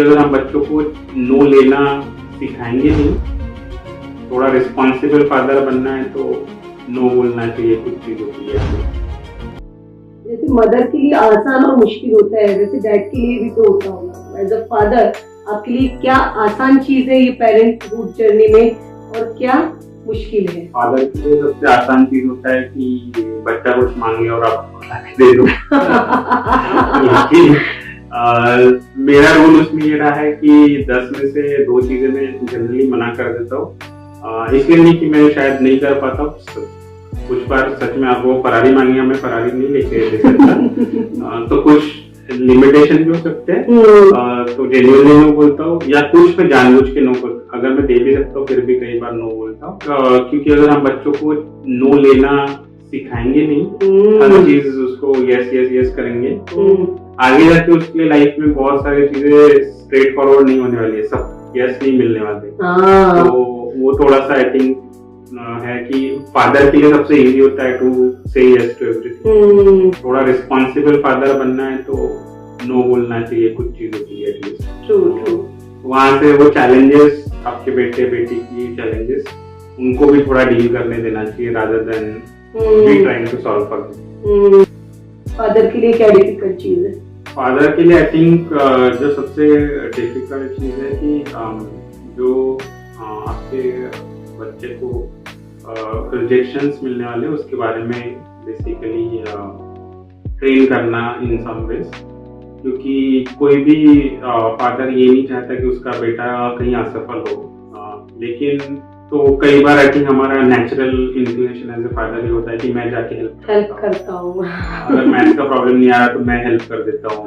अगर हम बच्चों को नो लेना सिखाएंगे नहीं, थोड़ा रिस्पॉन्सिबल फादर बनना है तो नो बोलना चाहिए कुछ चीजों के लिए। जैसे मदर के लिए आसान और मुश्किल होता है, वैसे डैड के लिए भी तो होता होगा। एज अ फादर आपके लिए क्या आसान चीज है ये पेरेंटहुड जर्नी में और क्या मुश्किल है? फादर के लिए सबसे आसान चीज होता है कि बच्चा कुछ मांगे और आप दे दो। लेकिन मेरा रूल उसमें ये रहा है कि 10 में से 2 चीजें मैं जनरली मना कर देता हूँ। इसलिए नहीं कि मैं शायद नहीं कर पाता हूँ, कुछ बार सच में आपको फरारी मांगी, मैं फरारी नहीं लेके दे सकता। तो कुछ लिमिटेशन भी हो सकते हैं, तो जेन्युइनली नो बोलता हूँ, या कुछ में जानबूझ के नो बोलता हूँ। अगर मैं दे भी सकता हूँ फिर भी कई बार नो बोलता हूँ, क्योंकि अगर हम बच्चों को नो लेना सिखाएंगे नहीं, हर चीज उसको यस यस यस करेंगे, तो आगे जाके उसके लिए लाइफ में बहुत सारी चीजें स्ट्रेट फॉरवर्ड नहीं होने वाली है, सब यस नहीं मिलने वाले। तो वो थोड़ा सा आई थिंक है कि फादर के लिए सबसे इजी होता है टू से यस टू एवरीथिंग। थोड़ा रिस्पॉन्सिबल फादर बनना है तो नो बोलना चाहिए कुछ चीजों के लिए एटलीस्ट। ट्रू। वहां से वो चैलेंजेस, आपके बेटे बेटी की चैलेंजेस, उनको भी थोड़ा डील करने देना चाहिए rather than be trying to solve for them. Father के लिए क्या डिफिकल्ट चीज है? फादर के लिए आई थिंक जो सबसे डिफिकल्ट चीज है कि जो आपके बच्चे को रिजेक्शंस मिलने वाले उसके बारे में बेसिकली ट्रेन करना इन सम वेज, क्योंकि कोई भी फादर ये नहीं चाहता कि उसका बेटा कहीं असफल हो, लेकिन तो कई बार आई थिंक हमारा natural inclination as a father ये होता है कि मैं जाके हेल्प करता हूँ। अगर मैथ्स का प्रॉब्लम नहीं आ रहा तो मैं हेल्प कर देता हूँ,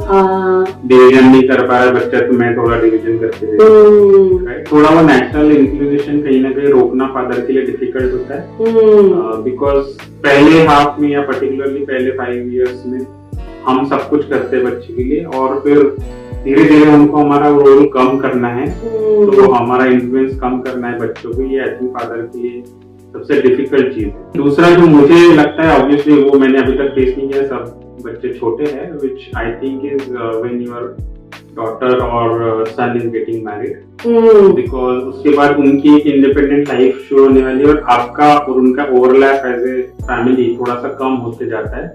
डिवीजन नहीं कर पा रहा बच्चा तो मैं थोड़ा डिवीजन करके देता हूँ, राइट। थोड़ा वो नेचुरल इंक्लिनेशन कहीं ना कहीं रोकना फादर के लिए डिफिकल्ट होता है, बिकॉज पहले हाफ में या पर्टिकुलरली पहले 5 इयर्स में हम सब कुछ करते हैं बच्चे के लिए, और फिर धीरे धीरे हमको हमारा रोल कम करना है, तो हमारा इन्फ्लुएंस कम करना है बच्चों को। ये आई थिंक फादर के लिए सबसे डिफिकल्ट चीज है। दूसरा जो मुझे लगता है, ऑब्वियसली वो मैंने अभी तक फेस नहीं किया, सब बच्चे छोटे हैं, which I think is when your daughter और son is getting married, because उसके बाद उनकी एक इंडिपेंडेंट लाइफ शुरू होने वाली है और आपका और उनका ओवरलैप एज ए फैमिली थोड़ा सा कम होते जाता है।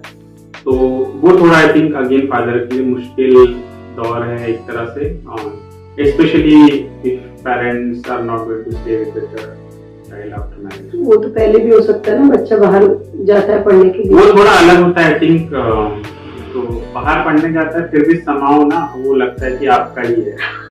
तो वो थोड़ा आई थिंक अगेन फादर के लिए मुश्किल दौर है एक तरह से, specially if parents are not going to stay with the child after marriage. वो तो पहले भी हो सकता है ना, बच्चा बाहर जाता है पढ़ने के लिए, वो थोड़ा अलग होता है आई थिंक। तो बाहर पढ़ने जाता है फिर भी समाओ ना वो लगता है कि आपका ही है।